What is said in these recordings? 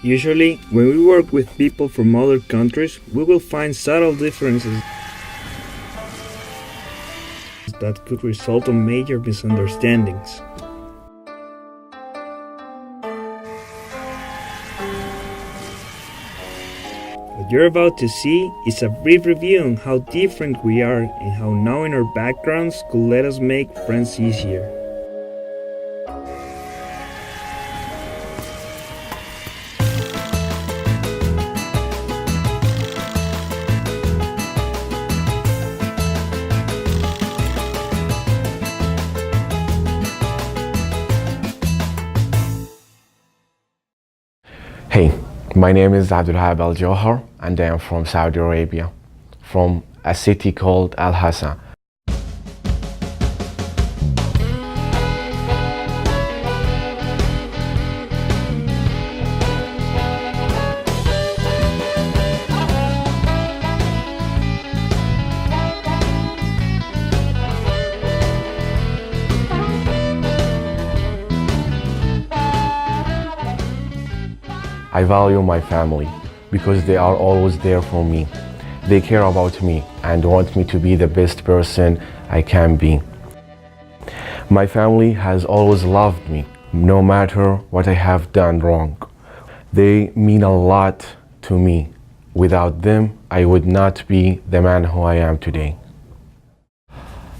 Usually, when we work with people from other countries, we will find subtle differences that could result in major misunderstandings. What you're about to see is a brief review on how different we are and how knowing our backgrounds could let us make friends easier. Hey, my name is Abdulhab Al Johar and I am from Saudi Arabia, from a city called Al Hassan. I value my family because they are always there for me. They care about me and want me to be the best person I can be. My family has always loved me, no matter what I have done wrong. They mean a lot to me. Without them, I would not be the man who I am today.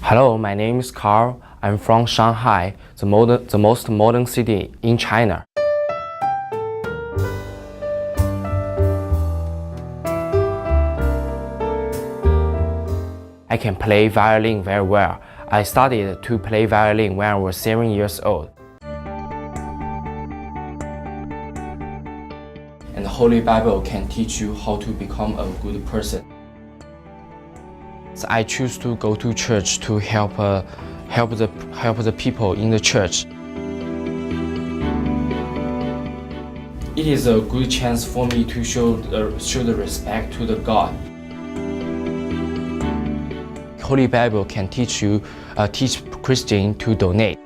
Hello, my name is Carl. I'm from Shanghai, the most modern city in China. I can play violin very well. I started to play violin when I was 7 years old. And the Holy Bible can teach you how to become a good person. So I choose to go to church to help the people in the church. It is a good chance for me to show the respect to the God. Holy Bible can teach Christian to donate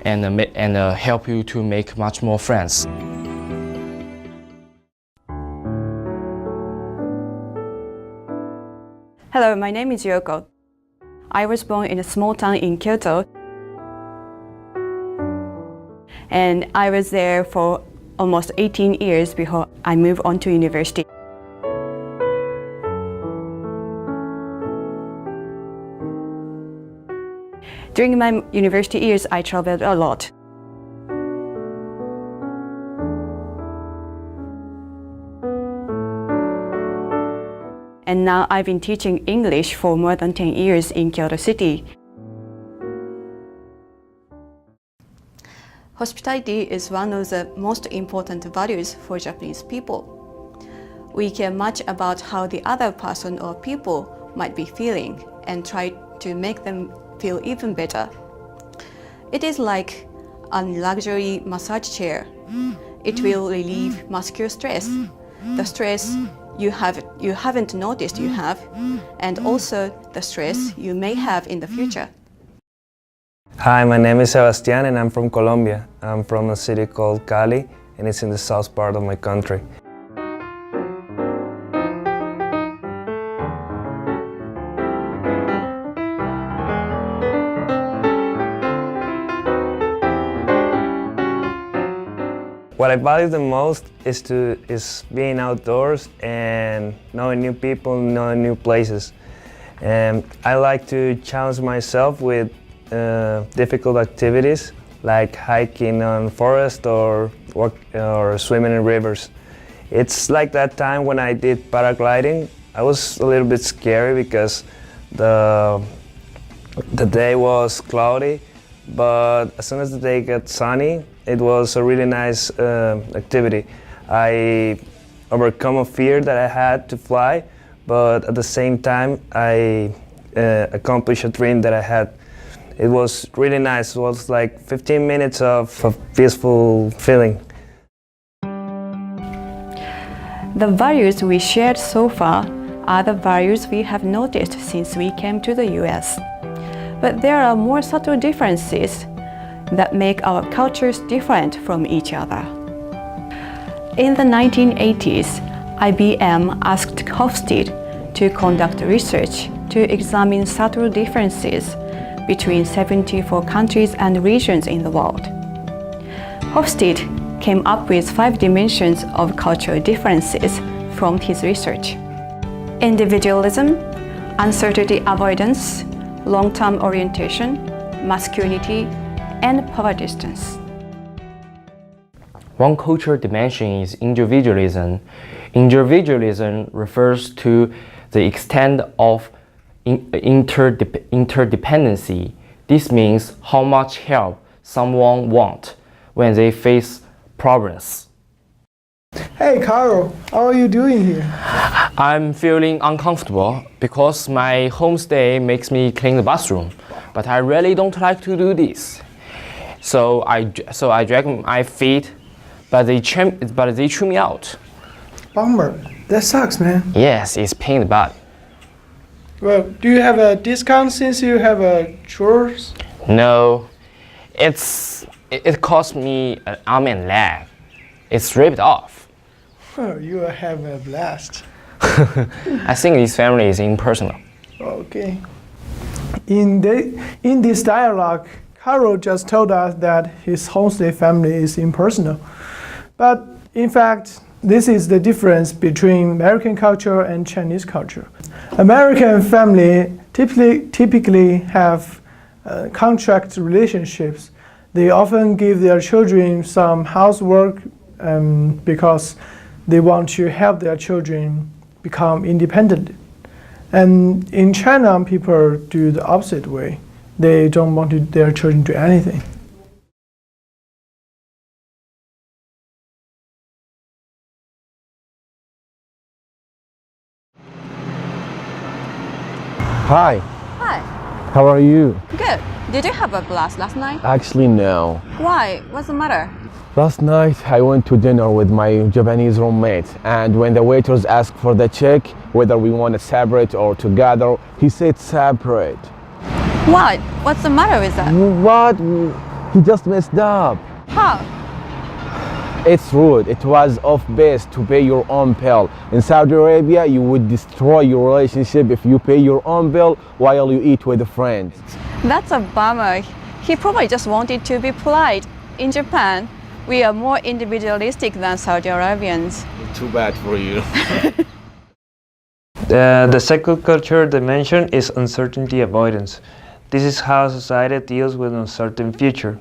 and help you to make much more friends. Hello, my name is Yoko. I was born in a small town in Kyoto, and I was there for almost 18 years before I moved on to university. During my university years, I traveled a lot. And now I've been teaching English for more than 10 years in Kyoto City. Hospitality is one of the most important values for Japanese people. We care much about how the other person or people might be feeling and try to make them feel even better. It is like a luxury massage chair. It will relieve muscular stress, the stress you haven't noticed you have, and also the stress you may have in the future. Hi, my name is Sebastian and I'm from Colombia. I'm from a city called Cali and it's in the south part of my country. What I value the most is being outdoors and knowing new people, knowing new places. And I like to challenge myself with difficult activities like hiking on forest or swimming in rivers. It's like that time when I did paragliding. I was a little bit scary because the day was cloudy, but as soon as the day got sunny, it was a really nice activity. I overcome a fear that I had to fly, but at the same time I accomplished a dream that I had. It was really nice. It was like 15 minutes of a peaceful feeling. The values we shared so far are the values we have noticed since we came to the US. But there are more subtle differences that make our cultures different from each other. In the 1980s, IBM asked Hofstede to conduct research to examine subtle differences between 74 countries and regions in the world. Hofstede came up with 5 dimensions of cultural differences from his research: individualism, uncertainty avoidance, long-term orientation, masculinity, and power distance. One cultural dimension is individualism. Individualism refers to the extent of interdependency. This means how much help someone wants when they face problems. Hey Carl, how are you doing here? I'm feeling uncomfortable because my homestay makes me clean the bathroom, but I really don't like to do this. So I drag my feet, but they chew me out. Bummer, that sucks, man. Yes, it's pain in the butt. Well, do you have a discount since you have a chores? No, it cost me an arm and leg. It's ripped off. Oh, you have a blast. I think this family is impersonal. Okay. In this dialogue, Carol just told us that his homestay family is impersonal. But in fact, this is the difference between American culture and Chinese culture. American family typically have contract relationships. They often give their children some housework because they want to help their children become independent. And in China, people do the opposite way. They don't want their children to do anything. Hi, Hi, how are you? good. Did you have a blast last night? Actually, no. Why? What's the matter? Last night I went to dinner with my Japanese roommate, and when the waiters asked for the check, whether we want it separate or together, he said separate. What? What's the matter with that? What? He just messed up. How? It's rude. It was off base to pay your own bill. In Saudi Arabia, you would destroy your relationship if you pay your own bill while you eat with friends. That's a bummer. He probably just wanted to be polite. In Japan, we are more individualistic than Saudi Arabians. Too bad for you. The second cultural dimension is uncertainty avoidance. This is how society deals with an uncertain future.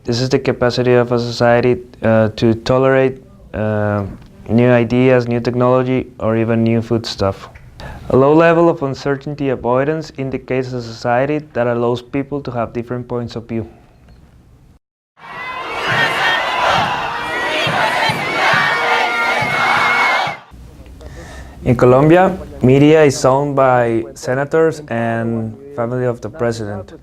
This is the capacity of a society to tolerate new ideas, new technology, or even new foodstuff. A low level of uncertainty avoidance indicates a society that allows people to have different points of view. In Colombia, media is owned by senators and family of the president.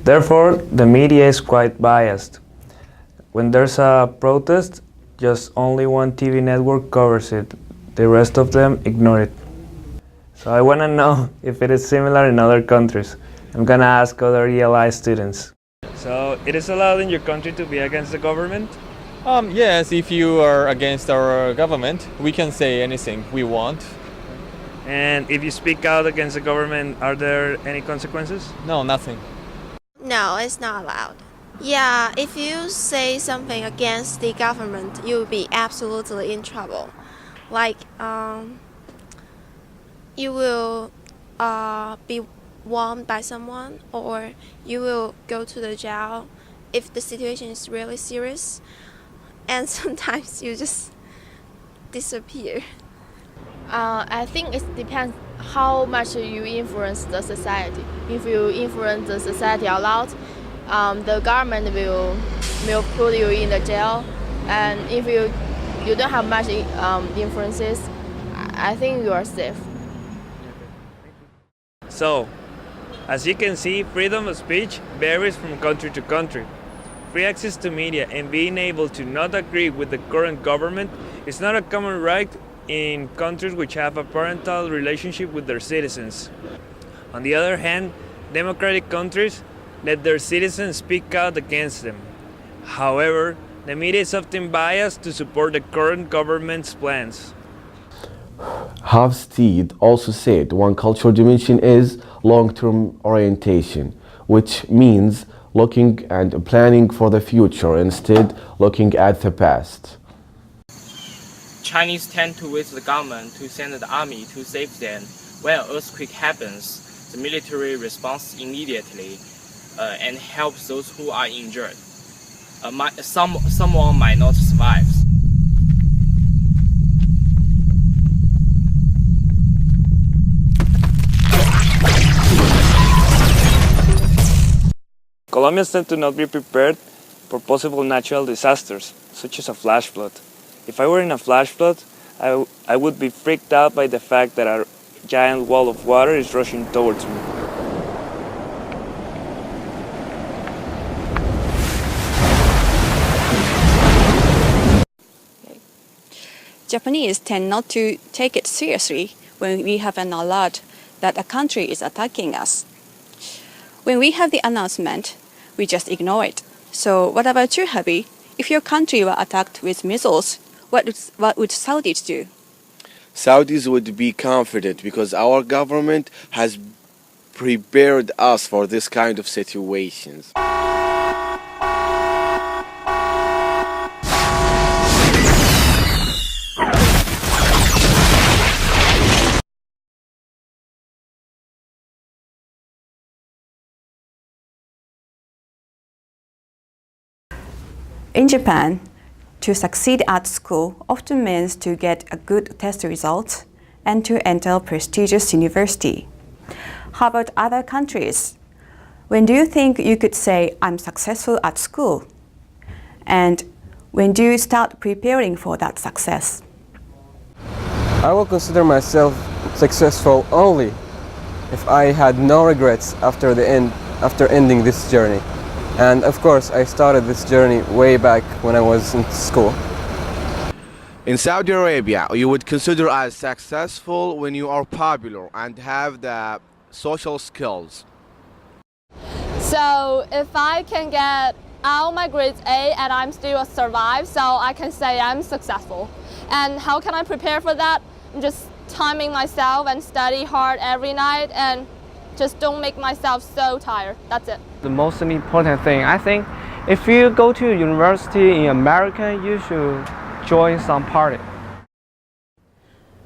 Therefore, the media is quite biased. When there's a protest, just only one TV network covers it. The rest of them ignore it. So I want to know if it is similar in other countries. I'm going to ask other ELI students. So, it is allowed in your country to be against the government? Yes, if you are against our government, we can say anything we want. And if you speak out against the government, are there any consequences? No, nothing. No, it's not allowed. Yeah, if you say something against the government, you'll be absolutely in trouble. Like, you will be warned by someone, or you will go to the jail if the situation is really serious. And sometimes you just disappear. I think it depends how much you influence the society. If you influence the society a lot, the government will put you in the jail. And if you don't have much influences, I think you are safe. So, as you can see, freedom of speech varies from country to country. Free access to media and being able to not agree with the current government is not a common right in countries which have a parental relationship with their citizens. On the other hand, democratic countries let their citizens speak out against them. However, The media is often biased to support the current government's plans. Hofstede also said one cultural dimension is long-term orientation, which means looking and planning for the future instead looking at the past. Chinese tend to wait the government to send the army to save them. When an earthquake happens, the military responds immediately and helps those who are injured. Someone might not survive. Colombians tend to not be prepared for possible natural disasters, such as a flash flood. If I were in a flash flood, I would be freaked out by the fact that a giant wall of water is rushing towards me. Japanese tend not to take it seriously when we have an alert that a country is attacking us. When we have the announcement, we just ignore it. So what about you, Habi? If your country were attacked with missiles, what would Saudis do? Saudis would be confident because our government has prepared us for this kind of situations. In Japan, to succeed at school often means to get a good test result and to enter a prestigious university. How about other countries? When do you think you could say, I'm successful at school? And when do you start preparing for that success? I will consider myself successful only if I had no regrets after ending this journey. And of course, I started this journey way back when I was in school. In Saudi Arabia, you would consider as successful when you are popular and have the social skills. So if I can get all my grades A and I'm still survive, so I can say I'm successful. And how can I prepare for that? I'm just timing myself and study hard every night and just don't make myself so tired. That's it. The most important thing, I think, if you go to university in America, you should join some party.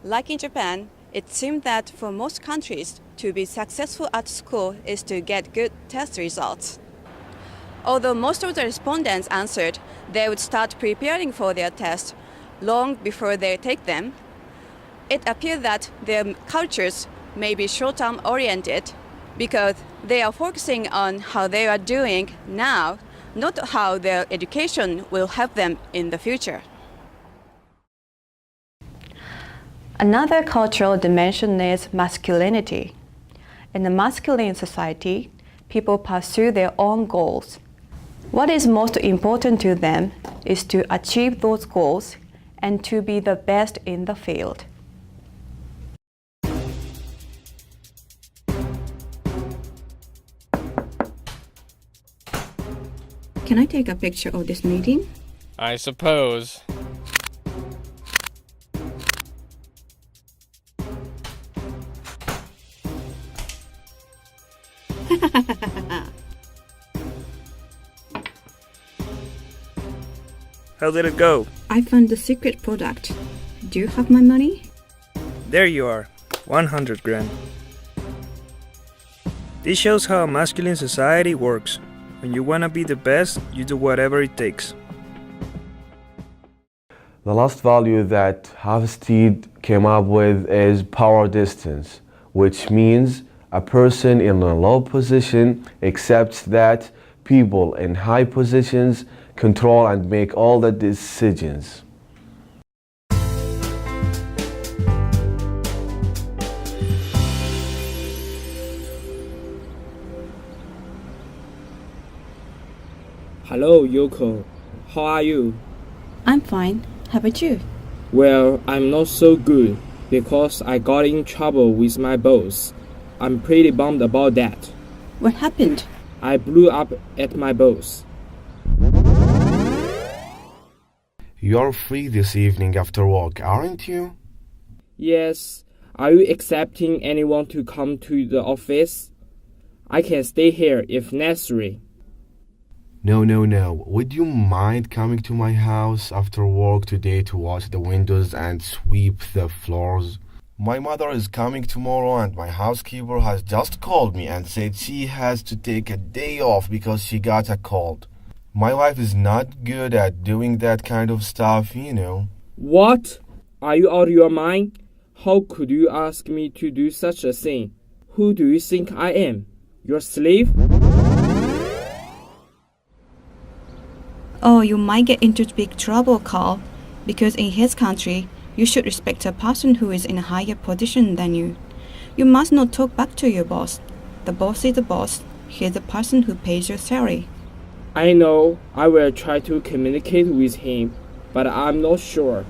Like in Japan, it seems that for most countries, to be successful at school is to get good test results. Although most of the respondents answered they would start preparing for their test long before they take them, it appears that their cultures may be short-term oriented because they are focusing on how they are doing now, not how their education will help them in the future. Another cultural dimension is masculinity. In a masculine society, people pursue their own goals. What is most important to them is to achieve those goals and to be the best in the field. Can I take a picture of this meeting? I suppose. How did it go? I found the secret product. Do you have my money? There you are, 100 grand. This shows how a masculine society works. When you want to be the best, you do whatever it takes. The last value that Hofstede came up with is power distance, which means a person in a low position accepts that people in high positions control and make all the decisions. Hello, Yoko. How are you? I'm fine. How about you? Well, I'm not so good because I got in trouble with my boss. I'm pretty bummed about that. What happened? I blew up at my boss. You're free this evening after work, aren't you? Yes. Are you accepting anyone to come to the office? I can stay here if necessary. No. Would you mind coming to my house after work today to wash the windows and sweep the floors? My mother is coming tomorrow and my housekeeper has just called me and said she has to take a day off because she got a cold. My wife is not good at doing that kind of stuff, you know. What? Are you out of your mind? How could you ask me to do such a thing? Who do you think I am? Your slave? Oh, you might get into big trouble, Carl, because in his country, you should respect a person who is in a higher position than you. You must not talk back to your boss. The boss is the boss. He is the person who pays your salary. I know. I will try to communicate with him, but I'm not sure.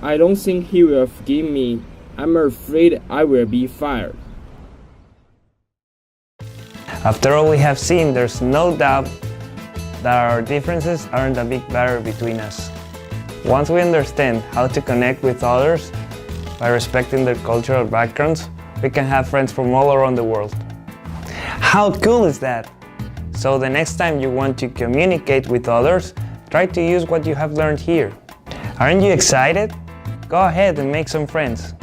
I don't think he will forgive me. I'm afraid I will be fired. After all we have seen, there's no doubt that our differences aren't a big barrier between us. Once we understand how to connect with others by respecting their cultural backgrounds, we can have friends from all around the world. How cool is that? So the next time you want to communicate with others, try to use what you have learned here. Aren't you excited? Go ahead and make some friends.